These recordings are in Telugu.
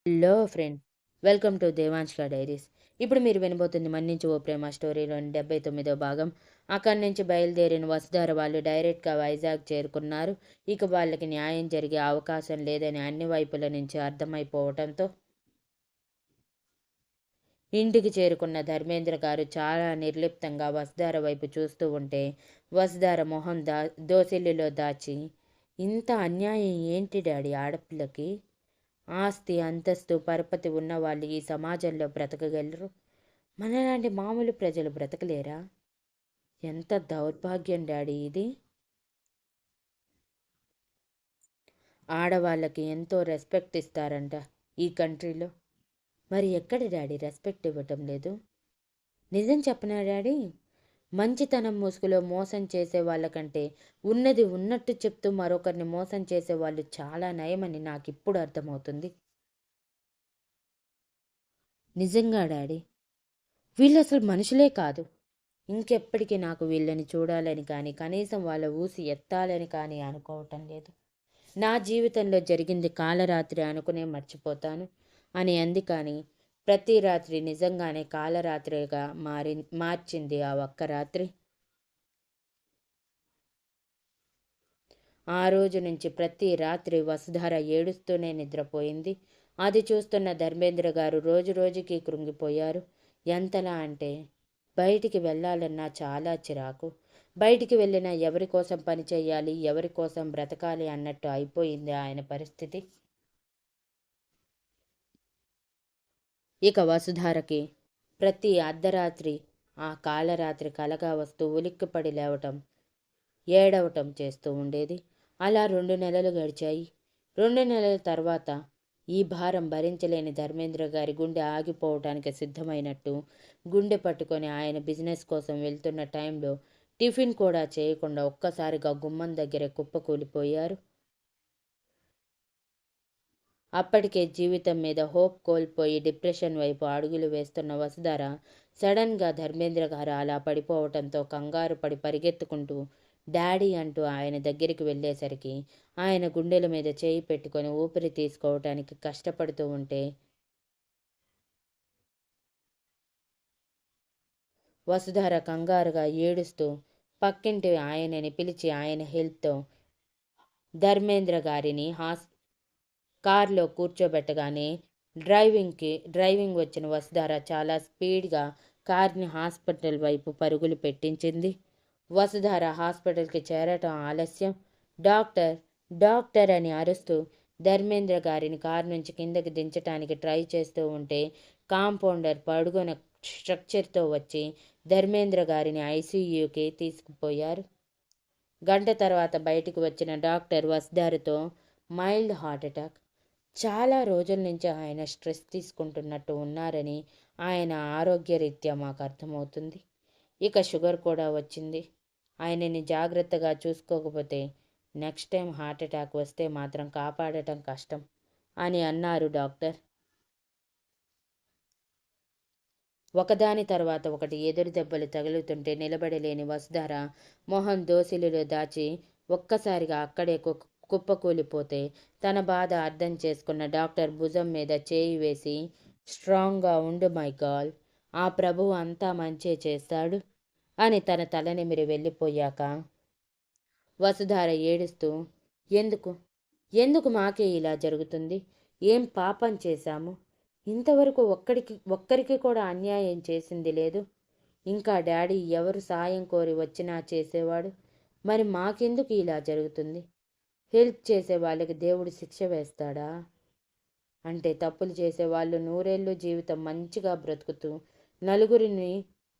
Hello friend, welcome to Devanshka diaries. ఇప్పుడు మీరు వినబోతుంది మన్నించి ఓ ప్రేమ స్టోరీలోని 79వ భాగం. అక్కడి నుంచి బయలుదేరిన వసుధార వాళ్ళు డైరెక్ట్గా వైజాగ్ చేరుకున్నారు. ఇక వాళ్ళకి న్యాయం జరిగే అవకాశం లేదని అన్ని వైపుల నుంచి అర్థమైపోవటంతో ఇంటికి చేరుకున్న ధర్మేంద్ర గారు చాలా నిర్లిప్తంగా వసుధార వైపు చూస్తూ ఉంటే వసుధార మొహం దోసిలిలో దాచి, ఇంత అన్యాయం ఏంటి డాడీ ఆడపిల్లకి? ఆస్తి, అంతస్తు, పరపతి ఉన్నవాళ్ళు ఈ సమాజంలో బ్రతకగలరు, మనలాంటి మామూలు ప్రజలు బ్రతకలేరా? ఎంత దౌర్భాగ్యం డాడీ ఇది. ఆడవాళ్ళకి ఎంతో రెస్పెక్ట్ ఇస్తారంట ఈ కంట్రీలో. మరి ఎక్కడ డాడీ రెస్పెక్ట్ ఇవ్వటం లేదు? నిజం చెప్పనా డాడీ, మంచితనం ముసుగులో మోసం చేసే వాళ్ళకంటే ఉన్నది ఉన్నట్టు చెప్తూ మరొకరిని మోసం చేసే వాళ్ళు చాలా నయమని నాకు ఇప్పుడు అర్థమవుతుంది. నిజంగా డాడీ, వీళ్ళు అసలు మనుషులే కాదు. ఇంకెప్పటికీ నాకు వీళ్ళని చూడాలని కానీ కనీసం వాళ్ళ ఊసి ఎత్తాలని కానీ అనుకోవటం లేదు. నా జీవితంలో జరిగింది కాలరాత్రి అనుకునే మర్చిపోతాను అని అంది. కానీ ప్రతి రాత్రి నిజంగానే కాలరాత్రిగా మార్చింది ఆ ఒక్క రాత్రి. ఆ రోజు నుంచి ప్రతి రాత్రి వసుధార ఏడుస్తూనే నిద్రపోయింది. అది చూస్తున్న ధర్మేంద్ర గారు రోజు రోజుకి కృంగిపోయారు. ఎంతలా అంటే బయటికి వెళ్ళాలన్నా చాలా చిరాకు. బయటికి వెళ్ళినా ఎవరి కోసం పని చేయాలి, ఎవరి కోసం బ్రతకాలి అన్నట్టు అయిపోయింది ఆయన పరిస్థితి. ఇక వసుధారకి ప్రతి అర్ధరాత్రి ఆ కాలరాత్రి కలగా వస్తూ ఉలిక్కిపడి లేవటం, ఏడవటం చేస్తూ ఉండేది. అలా 2 నెలలు గడిచాయి. 2 నెలల తర్వాత ఈ భారం భరించలేని ధర్మేంద్ర గారి గుండె ఆగిపోవటానికి సిద్ధమైనట్టు గుండె పట్టుకొని ఆయన బిజినెస్ కోసం వెళ్తున్న టైంలో టిఫిన్ కూడా చేయకుండా ఒక్కసారిగా గుమ్మం దగ్గరే కుప్పకూలిపోయారు. అప్పటికే జీవితం మీద హోప్ కోల్పోయి డిప్రెషన్ వైపు అడుగులు వేస్తున్న వసుధార సడన్గా ధర్మేంద్ర గారు అలా పడిపోవటంతో కంగారు పడి పరిగెత్తుకుంటూ డాడీ అంటూ ఆయన దగ్గరికి వెళ్ళేసరికి ఆయన గుండెల మీద చేయి పెట్టుకొని ఊపిరి తీసుకోవటానికి కష్టపడుతూ ఉంటే వసుధార కంగారుగా ఏడుస్తూ పక్కింటి ఆయనని పిలిచి ఆయన హెల్ప్తో ధర్మేంద్ర గారిని కార్లో కూర్చోబెట్టగానే డ్రైవింగ్ వచ్చిన వసుధార చాలా స్పీడ్గా కార్ని హాస్పిటల్ వైపు పరుగులు పెట్టించింది. వసుధార హాస్పిటల్కి చేరటం ఆలస్యం. డాక్టర్, డాక్టర్ అని అరుస్తూ ధర్మేంద్ర గారిని కారు నుంచి కిందకి దించటానికి ట్రై చేస్తూ ఉంటే కాంపౌండర్ పడుగున స్ట్రక్చర్తో వచ్చి ధర్మేంద్ర గారిని ఐసీయూకి తీసుకుపోయారు. గంట తర్వాత బయటికి వచ్చిన డాక్టర్ వసుధారతో, మైల్డ్ హార్ట్ అటాక్, చాలా రోజుల నుంచి ఆయన స్ట్రెస్ తీసుకుంటున్నట్టు ఉన్నారని ఆయన ఆరోగ్యరీత్యా మాకు అర్థమవుతుంది. ఇక షుగర్ కూడా వచ్చింది. ఆయనని జాగ్రత్తగా చూసుకోకపోతే నెక్స్ట్ టైం హార్ట్ అటాక్ వస్తే మాత్రం కాపాడటం కష్టం అని అన్నారు డాక్టర్. ఒకదాని తర్వాత ఒకటి ఎదురు దెబ్బలు తగులుతుంటే నిలబడలేని వసుధార మొహం దోసిలిలో దాచి ఒక్కసారిగా అక్కడే కుప్పకూలిపోతే తన బాధ అర్థం చేసుకున్న డాక్టర్ భుజం మీద చేయి వేసి, స్ట్రాంగ్గా ఉండు మై గర్ల్, ఆ ప్రభువు అంతా మంచే చేస్తాడు అని తన తలనిమిరి వెళ్ళిపోయాక వసుధార ఏడుస్తూ, ఎందుకు ఎందుకు మాకే ఇలా జరుగుతుంది? ఏం పాపం చేశాము? ఇంతవరకు ఒక్కరికి కూడా అన్యాయం చేసింది లేదు. ఇంకా డాడీ ఎవరు సాయం కోరి వచ్చినా చేసేవాడు. మరి మాకెందుకు ఇలా జరుగుతుంది? హెల్ప్ చేసే వాళ్ళకి దేవుడు శిక్ష వేస్తాడా? అంటే తప్పులు చేసేవాళ్ళు నూరేళ్ళు జీవితం మంచిగా బ్రతుకుతూ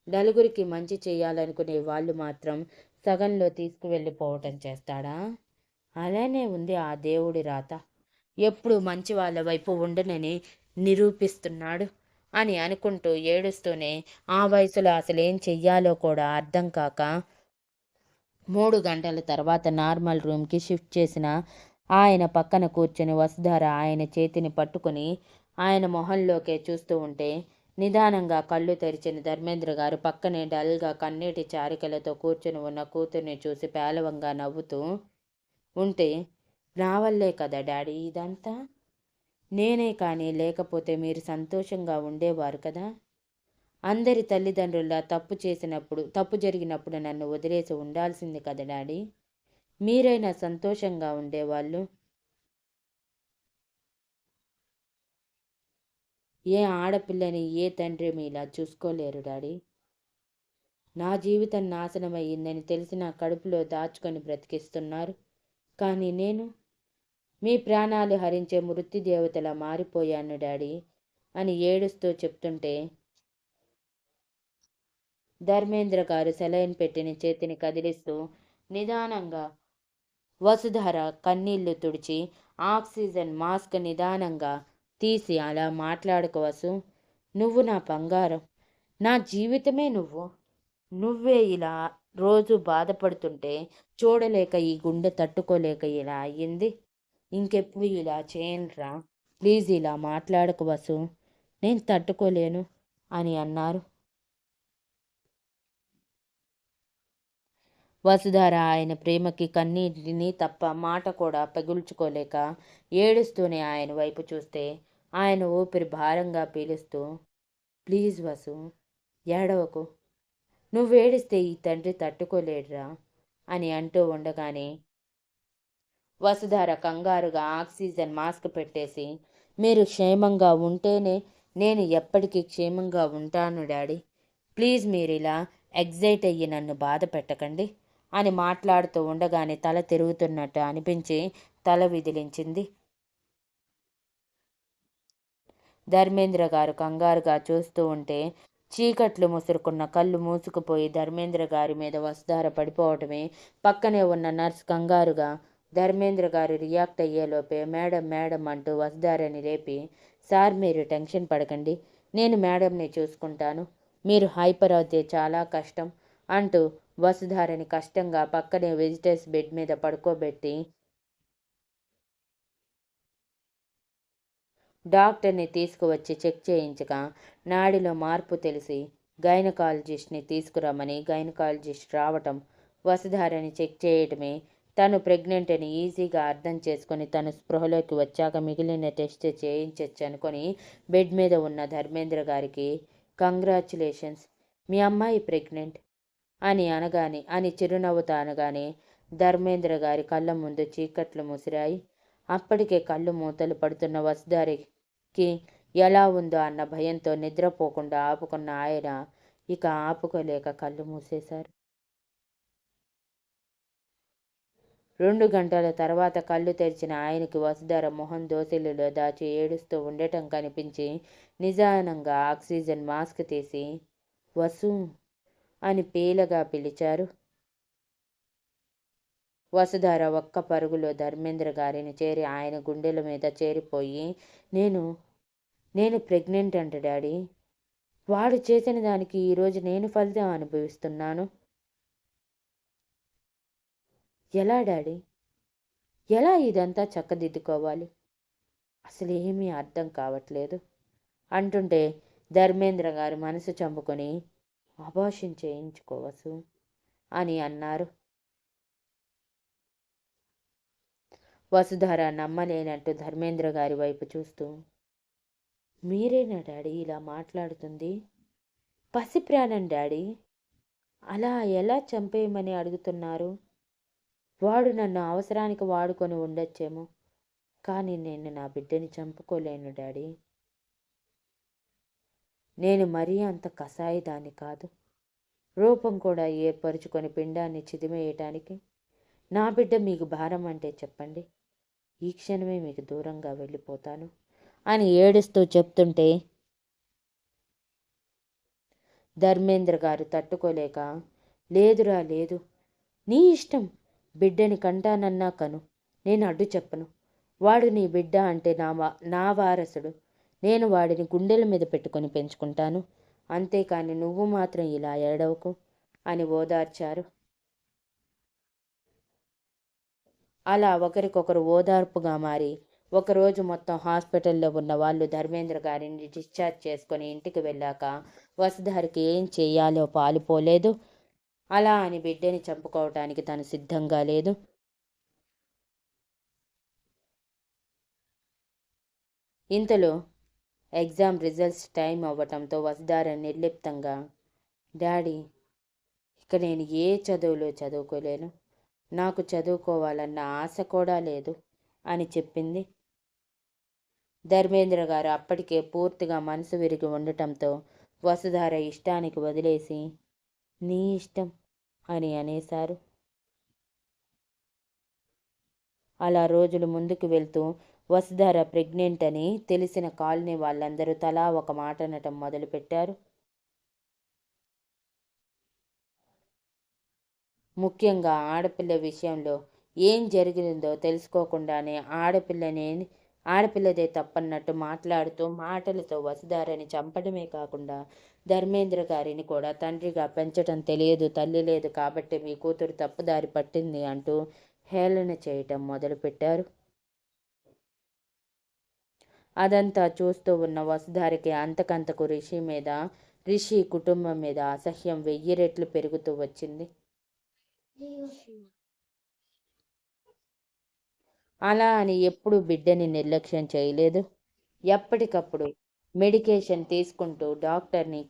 నలుగురికి మంచి చేయాలనుకునే వాళ్ళు మాత్రం సగంలో తీసుకువెళ్ళిపోవటం చేస్తాడా? అలానే ఉంది ఆ దేవుడి రాత. ఎప్పుడు మంచి వాళ్ళ వైపు ఉండనని నిరూపిస్తున్నాడు అని అనుకుంటూ ఏడుస్తూనే ఆ వయసులో అసలేం చెయ్యాలో కూడా అర్థం కాక 3 గంటల తర్వాత నార్మల్ రూమ్కి షిఫ్ట్ చేసిన ఆయన పక్కన కూర్చొని వసుధార ఆయన చేతిని పట్టుకుని ఆయన మొహంలోకే చూస్తూ ఉంటే నిదానంగా కళ్ళు తెరిచిన ధర్మేంద్ర గారు పక్కనే డల్గా కన్నీటి చారికలతో కూర్చుని ఉన్న కూతుర్ని చూసి పేలవంగా నవ్వుతూ ఉంటే, నా వల్లే కదా డాడీ ఇదంతా, నేనే కానీ లేకపోతే మీరు సంతోషంగా ఉండేవారు కదా. అందరి తల్లిదండ్రుల తప్పు జరిగినప్పుడు నన్ను వదిలేసి ఉండాల్సింది కదా డాడీ. మీరైనా సంతోషంగా ఉండేవాళ్ళు. ఏ ఆడపిల్లని ఏ తండ్రి మీలా చూసుకోలేరు డాడీ. నా జీవితం నాశనమయ్యిందని తెలిసి నా కడుపులో దాచుకొని బ్రతికిస్తున్నారు. కానీ నేను మీ ప్రాణాలు హరించే మృత్యుదేవతలా మారిపోయాను డాడీ అని ఏడుస్తూ చెప్తుంటే ధర్మేంద్ర గారు సెలైన్ పెట్టిన చేతిని కదిలిస్తూ నిదానంగా వసుధార కన్నీళ్లు తుడిచి ఆక్సిజన్ మాస్క్ నిదానంగా తీసి అలా మాట్లాడకు వసు. నువ్వు నా బంగారం. నా జీవితమే నువ్వు. నువ్వే ఇలా రోజు బాధపడుతుంటే చూడలేక ఈ గుండె తట్టుకోలేక ఇలా అయ్యింది. ఇంకెప్పుడు ఇలా చేయనురా. ప్లీజ్ ఇలా మాట్లాడకు వసు. నేను తట్టుకోలేను అని అన్నారు. వసుధార ఆయన ప్రేమకి కన్నీటిని తప్ప మాట కూడా పగుల్చుకోలేక ఏడుస్తూనే ఆయన వైపు చూస్తే ఆయన ఊపిరి భారంగా పీలుస్తూ ప్లీజ్ వసు ఏడవకు. నువ్వేడిస్తే ఈ తండ్రి తట్టుకోలేడురా అని అంటూ ఉండగానే వసుధార కంగారుగా ఆక్సిజన్ మాస్క్ పెట్టేసి మీరు క్షేమంగా ఉంటేనే నేను ఎప్పటికీ క్షేమంగా ఉంటాను డాడీ. ప్లీజ్ మీరు ఇలా ఎగ్జైట్ అయ్యి నన్ను బాధ పెట్టకండి అని మాట్లాడుతూ ఉండగానే తల తిరుగుతున్నట్టు అనిపించి తల విదిలించింది. ధర్మేంద్ర గారు కంగారుగా చూస్తూ ఉంటే చీకట్లు ముసురుకున్న కళ్ళు మూసుకుపోయి ధర్మేంద్ర గారి మీద వసుధార పడిపోవటమే పక్కనే ఉన్న నర్స్ కంగారుగా ధర్మేంద్ర గారు రియాక్ట్ అయ్యేలోపే మేడం మేడం అంటూ వసుధారని లేపి సార్ మీరు టెన్షన్ పడకండి, నేను మేడంని చూసుకుంటాను, మీరు హైపర్ అవుతే చాలా కష్టం అంటూ వసుధారని కష్టంగా పక్కనే విజిటర్స్ బెడ్ మీద పడుకోబెట్టి డాక్టర్ని తీసుకువచ్చి చెక్ చేయించగా నాడిలో మార్పు తెలిసి గైనకాలజిస్ట్ని తీసుకురమ్మని గైనకాలజిస్ట్ రావటం వసుధారని చెక్ చేయటమే తను ప్రెగ్నెంట్ అని ఈజీగా అర్థం చేసుకొని తను స్పృహలోకి వచ్చాక మిగిలిన టెస్ట్ చేయించచ్చు అనుకొని బెడ్ మీద ఉన్న ధర్మేంద్ర గారికి కంగ్రాచ్యులేషన్స్ మీ అమ్మాయి ప్రెగ్నెంట్ అని చిరునవ్వుతో అనగానే ధర్మేంద్ర గారి కళ్ళ ముందు చీకట్లు ముసిరాయి. అప్పటికే కళ్ళు మూతలు పడుతున్న వసుధారికి ఎలా ఉందో అన్న భయంతో నిద్రపోకుండా ఆపుకున్న ఆయన ఇక ఆపుకోలేక కళ్ళు మూసేశారు. 2 గంటల తర్వాత కళ్ళు తెరిచిన ఆయనకి వసుధార మొహం దోసిలిలో దాచి ఏడుస్తూ ఉండటం కనిపించి నిదానంగా ఆక్సిజన్ మాస్క్ తీసి వసు అని పీలగా పిలిచారు. వసుధార ఒక్క పరుగులో ధర్మేంద్ర గారిని చేరి ఆయన గుండెల మీద చేరిపోయి నేను ప్రెగ్నెంట్ అంట డాడీ. వాడు చేసిన దానికి ఈరోజు నేను ఫలితం అనుభవిస్తున్నాను. ఎలా డాడీ, ఎలా ఇదంతా చక్కదిద్దుకోవాలి, అసలు ఏమీ అర్థం కావట్లేదు అంటుంటే ధర్మేంద్ర గారు మనసు చంపుకొని అబార్షన్ చేయించుకోవచ్చు అని అన్నారు. వసుధార నమ్మలేనట్టు ధర్మేంద్ర గారి వైపు చూస్తూ మీరేనా డాడీ ఇలా మాట్లాడుతుంది? పసి ప్రాణం డాడీ, అలా ఎలా చంపేయమని అడుగుతున్నారు? వాడు నన్ను అవసరానికి వాడుకొని ఉండొచ్చేమో, కానీ నేను నా బిడ్డని చంపుకోలేను డాడీ. నేను మరీ అంత కసాయిదాన్ని కాదు. రూపం కూడా ఏర్పరుచుకొని పిండాన్ని చిదిమేయటానికి. నా బిడ్డ మీకు భారం అంటే చెప్పండి, ఈ క్షణమే మీకు దూరంగా వెళ్ళిపోతాను అని ఏడుస్తూ చెప్తుంటే ధర్మేంద్ర గారు తట్టుకోలేక లేదురా లేదు, నీ ఇష్టం, బిడ్డని కంటానన్నా కను, నేను అడ్డు చెప్పను. వాడు నీ బిడ్డ అంటే నా వారసుడు. నేను వాడిని గుండెల మీద పెట్టుకొని పెంచుకుంటాను. అంతేకాని నువ్వు మాత్రం ఇలా ఏడవకు అని ఓదార్చారు. అలా ఒకరికొకరు ఓదార్పుగా మారి ఒకరోజు మొత్తం హాస్పిటల్లో ఉన్న వాళ్ళు ధర్మేంద్ర గారిని డిశ్చార్జ్ చేసుకొని ఇంటికి వెళ్ళాక వసుధారికి ఏం చేయాలో పాలుపోలేదు. అలా అని బిడ్డని చంపుకోవటానికి తను సిద్ధంగా లేదు. ఇంతలో ఎగ్జామ్ రిజల్ట్స్ టైం అవ్వటంతో వసుధార నిర్లిప్తంగా, డాడీ, ఇక నేను ఏ చదువులు చదువుకోలేను, నాకు చదువుకోవాలన్న ఆశ కూడా లేదు అని చెప్పింది. ధర్మేంద్ర గారు అప్పటికే పూర్తిగా మనసు విరిగి ఉండటంతో వసుధార ఇష్టానికి వదిలేసి, నీ ఇష్టం అని అనేశారు. అలా రోజులు ముందుకు వెళ్తూ వసుధార ప్రెగ్నెంట్ అని తెలిసిన కాలనీ వాళ్ళందరూ తలా ఒక మాట అనటం మొదలుపెట్టారు. ముఖ్యంగా ఆడపిల్ల విషయంలో ఏం జరిగిందో తెలుసుకోకుండానే ఆడపిల్లదే తప్పన్నట్టు మాట్లాడుతూ మాటలతో వసుధారని చంపడమే కాకుండా ధర్మేంద్ర గారిని కూడా తండ్రిగా పెంచటం తెలియదు, తల్లి లేదు కాబట్టి మీ కూతురు తప్పుదారి పట్టింది అంటూ హేళన చేయటం మొదలుపెట్టారు. అదంతా చూస్తూ ఉన్న వసుధారకి అంతకంతకు రిషి కుటుంబం మీద అసహ్యం 1000 రెట్లు పెరుగుతూ వచ్చింది. అలా అని ఎప్పుడూ బిడ్డని నిర్లక్ష్యం చేయలేదు. ఎప్పటికప్పుడు మెడికేషన్ తీసుకుంటూ డాక్టర్ని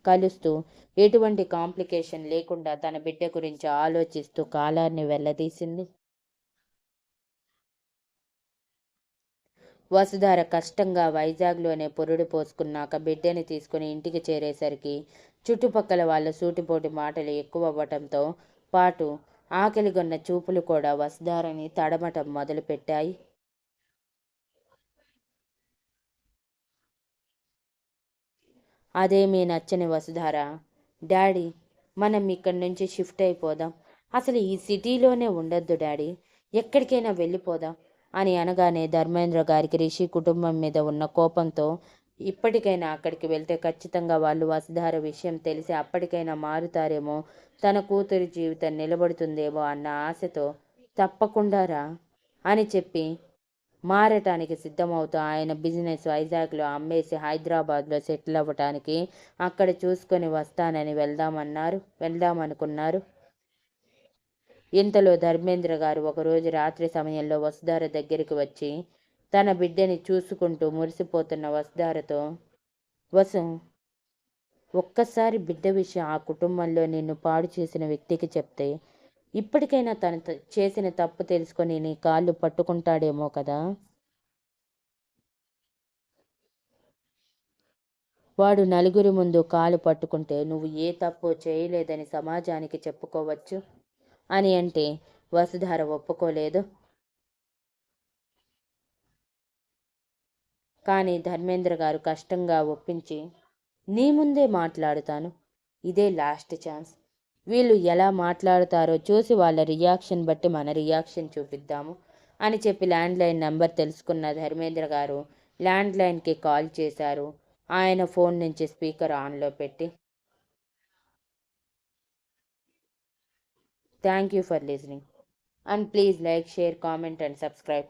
కలుస్తూ ఎటువంటి కాంప్లికేషన్ లేకుండా తన బిడ్డ గురించి ఆలోచిస్తూ కాలాన్ని వెళ్ళదీసింది. వసుధార కష్టంగా వైజాగ్లోనే పురుడు పోసుకున్నాక బిడ్డని తీసుకుని ఇంటికి చేరేసరికి చుట్టుపక్కల వాళ్ళ సూటిపోటి మాటలు ఎక్కువవ్వటంతో పాటు ఆకలిగొన్న చూపులు కూడా వసుధారని తడమటం మొదలుపెట్టాయి. అదేమీ నచ్చని వసుధార, డాడీ, మనం ఇక్కడి నుంచి షిఫ్ట్ అయిపోదాం, అసలు ఈ సిటీలోనే ఉండొద్దు డాడీ, ఎక్కడికైనా వెళ్ళిపోదాం అని అనగానే ధర్మేంద్ర గారికి రిషి కుటుంబం మీద ఉన్న కోపంతో ఇప్పటికైనా అక్కడికి వెళ్తే ఖచ్చితంగా వాళ్ళు వసుధార విషయం తెలిసి అప్పటికైనా మారుతారేమో, తన కూతురి జీవితం నిలబడుతుందేమో అన్న ఆశతో తప్పకుండా రా అని చెప్పి మారటానికి సిద్ధమవుతూ ఆయన బిజినెస్ వైజాగ్లో అమ్మేసి హైదరాబాద్లో సెటిల్ అవ్వటానికి అక్కడ చూసుకొని వస్తానని వెళ్దామనుకున్నారు. ఇంతలో ధర్మేంద్ర గారు ఒకరోజు రాత్రి సమయంలో వసుధార దగ్గరికి వచ్చి తన బిడ్డని చూసుకుంటూ మురిసిపోతున్న వసుధారతో, వసు, ఒక్కసారి బిడ్డ విషయం ఆ కుటుంబంలో నిన్ను పాడు చేసిన వ్యక్తికి చెప్తే ఇప్పటికైనా తను చేసిన తప్పు తెలుసుకొని నీ కాళ్ళు పట్టుకుంటాడేమో కదా. వాడు నలుగురి ముందు కాలు పట్టుకుంటే నువ్వు ఏ తప్పు చేయలేదని సమాజానికి చెప్పుకోవచ్చు అని అంటే వసుధార ఒప్పుకోలేదు. కానీ ధర్మేంద్ర గారు కష్టంగా ఒప్పించి, నీ ముందే మాట్లాడుతాను, ఇదే లాస్ట్ ఛాన్స్, వీళ్ళు ఎలా మాట్లాడుతారో చూసి వాళ్ళ రియాక్షన్ బట్టి మన రియాక్షన్ చూపిద్దాము అని చెప్పి ల్యాండ్లైన్ నెంబర్ తెలుసుకున్న ధర్మేంద్ర గారు ల్యాండ్లైన్కి కాల్ చేశారు. ఆయన ఫోన్ నుంచి స్పీకర్ ఆన్లో పెట్టి, thank you for listening and please like, share, comment and subscribe.